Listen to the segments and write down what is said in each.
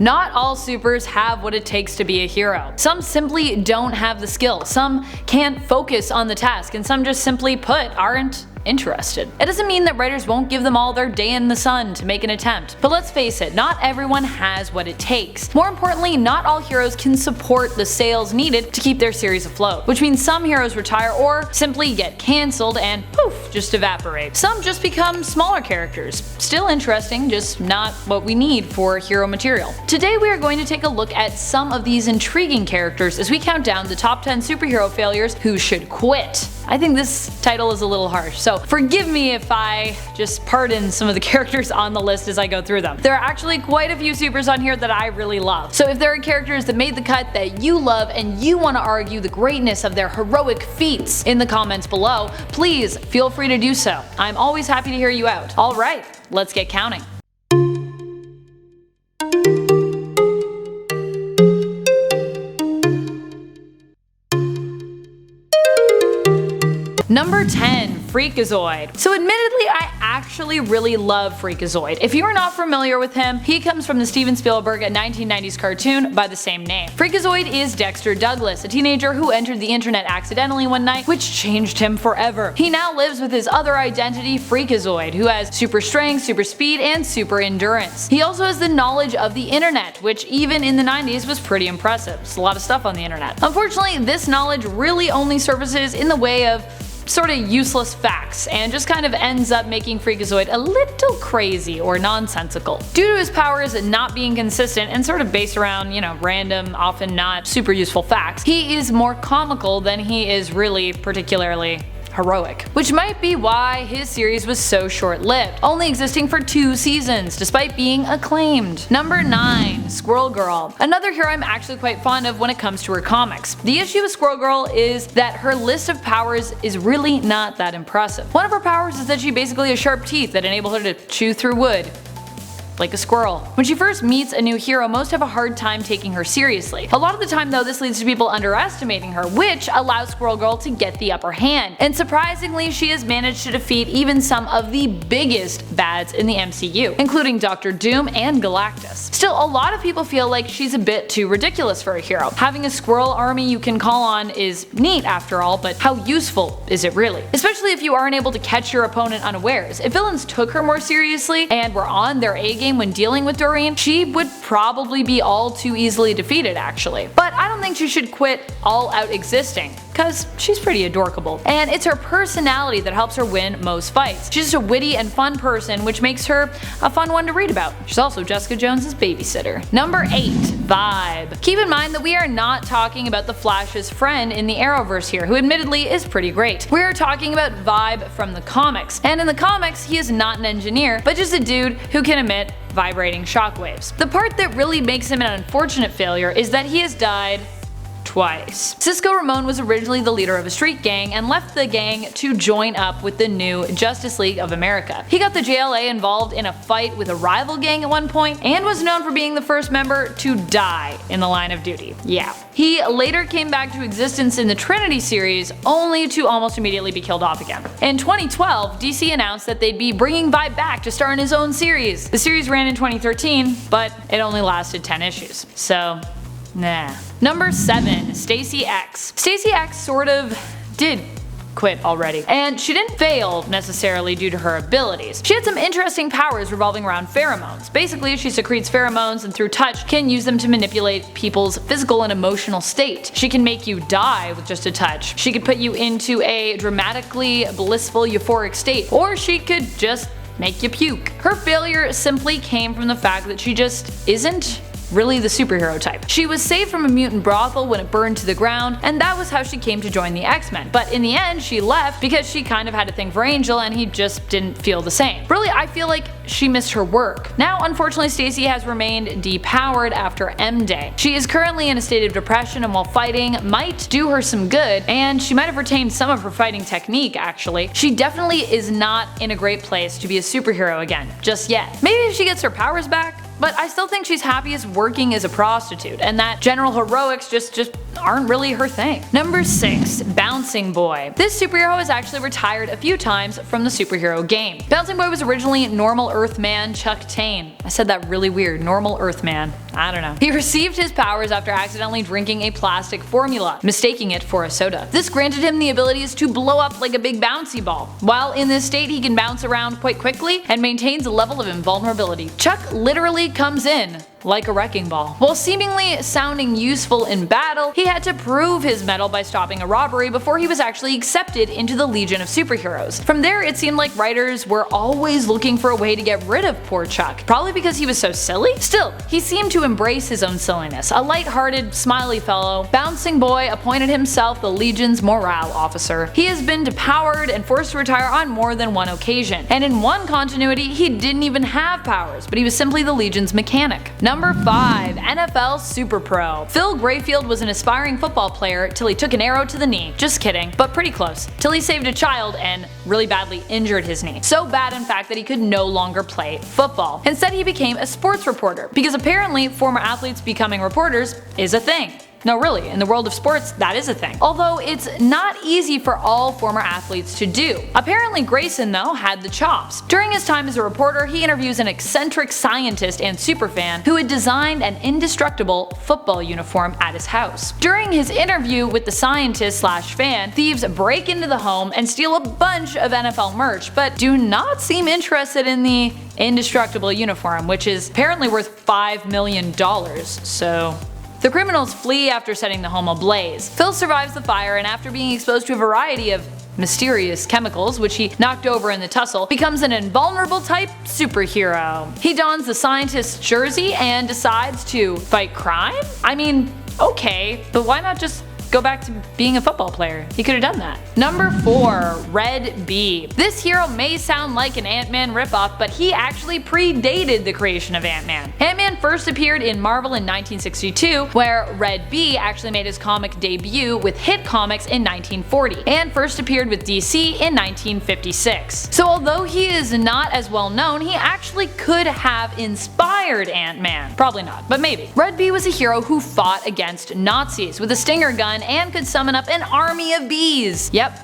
Not all supers have what it takes to be a hero. Some simply don't have the skill, some can't focus on the task, and some just simply put aren't interested. It doesn't mean that writers won't give them all their day in the sun to make an attempt, but let's face it, not everyone has what it takes. More importantly, not all heroes can support the sales needed to keep their series afloat, which means some heroes retire or simply get cancelled and poof, just evaporate. Some just become smaller characters. Still interesting, just not what we need for hero material. Today we are going to take a look at some of these intriguing characters as we count down the top 10 superhero failures who should quit. I think this title is a little harsh, so forgive me if I just pardon some of the characters on the list as I go through them. There are actually quite a few supers on here that I really love. So if there are characters that made the cut that you love and you want to argue the greatness of their heroic feats in the comments below, please feel free to do so. I'm always happy to hear you out. Alright, let's get counting. Number 10. FREAKAZOID. So admittedly, I actually really love FREAKAZOID. If you are not familiar with him, he comes from the Steven Spielberg 1990s cartoon by the same name. FREAKAZOID is Dexter Douglas, a teenager who entered the internet accidentally one night, which changed him forever. He now lives with his other identity, FREAKAZOID, who has super strength, super speed, and super endurance. He also has the knowledge of the internet, which even in the 90s was pretty impressive. There's a lot of stuff on the internet. Unfortunately, this knowledge really only surfaces in the way of sort of useless facts, and just kind of ends up making FREAKAZOID a little crazy or nonsensical. Due to his powers not being consistent and sort of based around, random, often not super useful facts, he is more comical than he is really particularly heroic. Which might be why his series was so short-lived, only existing for 2 seasons, despite being acclaimed. Number 9. Squirrel Girl. Another hero I'm actually quite fond of when it comes to her comics. The issue with Squirrel Girl is that her list of powers is really not that impressive. One of her powers is that she basically has sharp teeth that enable her to chew through wood. Like a squirrel. When she first meets a new hero, most have a hard time taking her seriously. A lot of the time though, this leads to people underestimating her, which allows Squirrel Girl to get the upper hand. And surprisingly, she has managed to defeat even some of the biggest bads in the MCU, including Doctor Doom and Galactus. Still, a lot of people feel like she's a bit too ridiculous for a hero. Having a squirrel army you can call on is neat after all, but how useful is it really? Especially if you aren't able to catch your opponent unawares. If villains took her more seriously and were on their A game when dealing with Doreen, she would probably be all too easily defeated actually. But I don't think she should quit all out existing, cause she's pretty adorkable. And it's her personality that helps her win most fights. She's just a witty and fun person, which makes her a fun one to read about. She's also Jessica Jones's babysitter. Number 8. Vibe. Keep in mind that we are not talking about the Flash's friend in the Arrowverse here, who admittedly is pretty great. We are talking about Vibe from the comics. And in the comics, he is not an engineer, but just a dude who can emit vibrating shockwaves. The part that really makes him an unfortunate failure is that he has died twice. Cisco Ramon was originally the leader of a street gang and left the gang to join up with the new Justice League of America. He got the JLA involved in a fight with a rival gang at one point and was known for being the first member to die in the line of duty. Yeah. He later came back to existence in the Trinity series, only to almost immediately be killed off again. In 2012, DC announced that they'd be bringing Vibe back to star in his own series. The series ran in 2013, but it only lasted 10 issues. So, nah. Number 7. STACY X. STACY X sort of did quit already. And she didn't fail necessarily due to her abilities. She had some interesting powers revolving around pheromones. Basically, she secretes pheromones and through touch can use them to manipulate people's physical and emotional state. She can make you die with just a touch. She could put you into a dramatically blissful euphoric state, or she could just make you puke. Her failure simply came from the fact that she just isn't really the superhero type. She was saved from a mutant brothel when it burned to the ground, and that was how she came to join the X-Men. But in the end, she left because she kind of had a thing for Angel and he just didn't feel the same. Really, I feel like she missed her work. Now, unfortunately, Stacy has remained depowered after M-Day. She is currently in a state of depression, and while fighting might do her some good, and she might have retained some of her fighting technique actually, she definitely is not in a great place to be a superhero again, just yet. Maybe if she gets her powers back, but I still think she's happiest working as a prostitute, and that general heroics just aren't really her thing. Number 6. Bouncing Boy. This superhero has actually retired a few times from the superhero game. Bouncing Boy was originally normal Earthman Chuck Tane. I said that really weird, normal Earthman. I don't know. He received his powers after accidentally drinking a plastic formula, mistaking it for a soda. This granted him the abilities to blow up like a big bouncy ball. While in this state, he can bounce around quite quickly and maintains a level of invulnerability. Chuck literally comes in like a wrecking ball. While seemingly sounding useful in battle, he had to prove his mettle by stopping a robbery before he was actually accepted into the Legion of Superheroes. From there, it seemed like writers were always looking for a way to get rid of poor Chuck, probably because he was so silly? Still, he seemed to embrace his own silliness. A light-hearted, smiley fellow, Bouncing Boy appointed himself the Legion's morale officer. He has been depowered and forced to retire on more than one occasion, and in one continuity, he didn't even have powers, but he was simply the Legion's mechanic. Number 5. NFL SuperPro. Phil Grayfield was an aspiring football player till he took an arrow to the knee. Just kidding, but pretty close. Till he saved a child and really badly injured his knee. So bad in fact that he could no longer play football. Instead he became a sports reporter, because apparently former athletes becoming reporters is a thing. No, really, in the world of sports, that is a thing. Although it's not easy for all former athletes to do. Apparently Grayson, though, had the chops. During his time as a reporter, he interviews an eccentric scientist and superfan who had designed an indestructible football uniform at his house. During his interview with the scientist/fan, thieves break into the home and steal a bunch of NFL merch, but do not seem interested in the indestructible uniform, which is apparently worth $5 million, so... The criminals flee after setting the home ablaze. Phil survives the fire, and after being exposed to a variety of mysterious chemicals, which he knocked over in the tussle, becomes an invulnerable type superhero. He dons the scientist's jersey and decides to fight crime? I mean, okay, but why not just go back to being a football player? He could have done that. Number 4. Red Bee. This hero may sound like an Ant-Man ripoff, but he actually predated the creation of Ant-Man. Ant-Man first appeared in Marvel in 1962, where Red Bee actually made his comic debut with Hit Comics in 1940, and first appeared with DC in 1956. So although he is not as well known, he actually could have inspired Ant-Man. Probably not, but maybe. Red Bee was a hero who fought against Nazis with a stinger gun and could summon up an army of bees. Yep,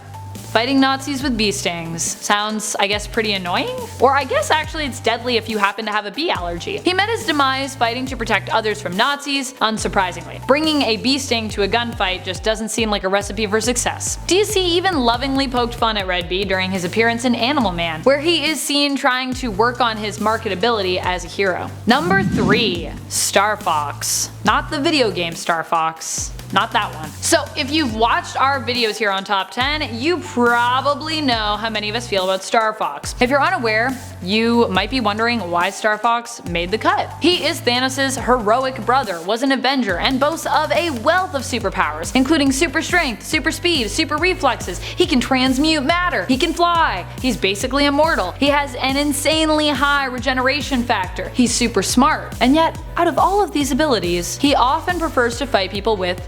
fighting Nazis with bee stings. Sounds, I guess, pretty annoying? Or I guess actually it's deadly if you happen to have a bee allergy. He met his demise fighting to protect others from Nazis, unsurprisingly. Bringing a bee sting to a gunfight just doesn't seem like a recipe for success. DC even lovingly poked fun at Red Bee during his appearance in Animal Man, where he is seen trying to work on his marketability as a hero. Number 3. StarFox. Not the video game StarFox. Not that one. So if you've watched our videos here on Top 10, you probably know how many of us feel about StarFox. If you're unaware, you might be wondering why StarFox made the cut. He is Thanos' heroic brother, was an Avenger, and boasts of a wealth of superpowers, including super strength, super speed, super reflexes. He can transmute matter. He can fly. He's basically immortal. He has an insanely high regeneration factor. He's super smart. And yet, out of all of these abilities, he often prefers to fight people with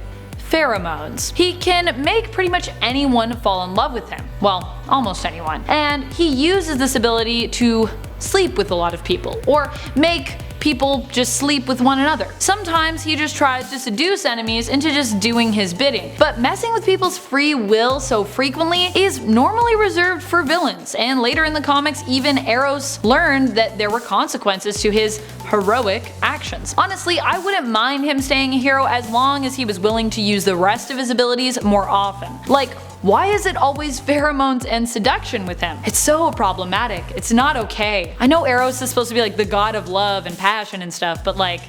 pheromones. He can make pretty much anyone fall in love with him. Well, almost anyone. And he uses this ability to sleep with a lot of people, or make people just sleep with one another. Sometimes he just tries to seduce enemies into just doing his bidding, but messing with people's free will so frequently is normally reserved for villains, and later in the comics even Eros learned that there were consequences to his heroic actions. Honestly, I wouldn't mind him staying a hero as long as he was willing to use the rest of his abilities more often. Like, why is it always pheromones and seduction with him? It's so problematic. It's not okay. I know Eros is supposed to be like the god of love and passion and stuff, but like,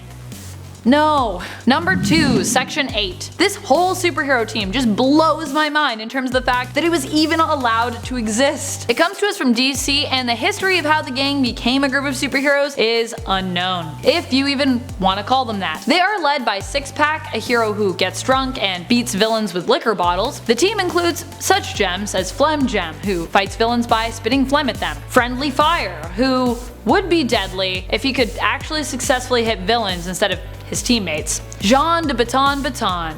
no. Number 2, Section 8. This whole superhero team just blows my mind in terms of the fact that it was even allowed to exist. It comes to us from DC, and the history of how the gang became a group of superheroes is unknown, if you even want to call them that. They are led by Six Pack, a hero who gets drunk and beats villains with liquor bottles. The team includes such gems as Phlegm Gem, who fights villains by spitting phlegm at them. Friendly Fire, who would be deadly if he could actually successfully hit villains instead of his teammates. Jean de Baton,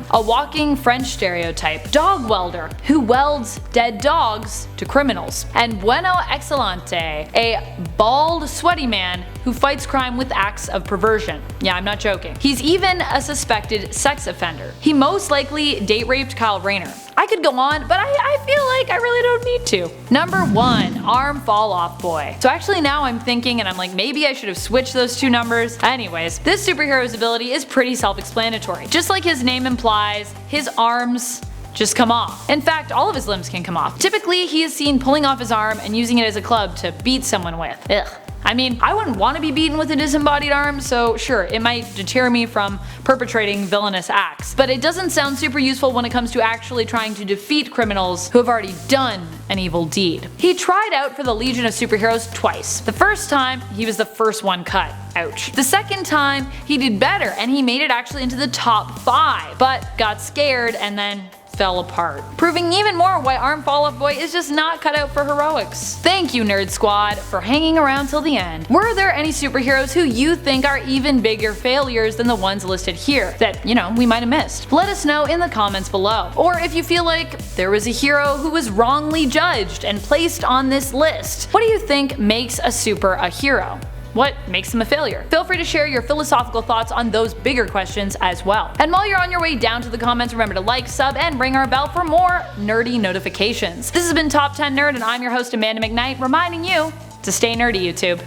a walking French stereotype. Dog Welder, who welds dead dogs to criminals. And Bueno Excelente, a bald, sweaty man who fights crime with acts of perversion. Yeah, I'm not joking. He's even a suspected sex offender. He most likely date raped Kyle Rayner. I could go on, but I feel like I really don't need to. Number 1, Arm Fall Off Boy. So actually now I'm thinking and I'm like, maybe I should have switched those two numbers. Anyways, this superhero's ability is pretty self-explanatory. Just like his name implies, his arms just come off. In fact, all of his limbs can come off. Typically, he is seen pulling off his arm and using it as a club to beat someone with. Ugh. I mean, I wouldn't want to be beaten with a disembodied arm, so sure, it might deter me from perpetrating villainous acts. But it doesn't sound super useful when it comes to actually trying to defeat criminals who have already done an evil deed. He tried out for the Legion of Superheroes twice. The first time, he was the first one cut. Ouch. The second time, he did better and he made it actually into the top 5, but got scared and then fell apart. Proving even more why Arm Fall Off Boy is just not cut out for heroics. Thank you, Nerd Squad, for hanging around till the end. Were there any superheroes who you think are even bigger failures than the ones listed here that, we might have missed? Let us know in the comments below. Or if you feel like there was a hero who was wrongly judged and placed on this list, what do you think makes a super a hero? What makes them a failure? Feel free to share your philosophical thoughts on those bigger questions as well. And while you're on your way down to the comments, remember to like, sub, and ring our bell for more nerdy notifications. This has been Top 10 Nerd, and I'm your host Amanda McKnight, reminding you to stay nerdy, YouTube.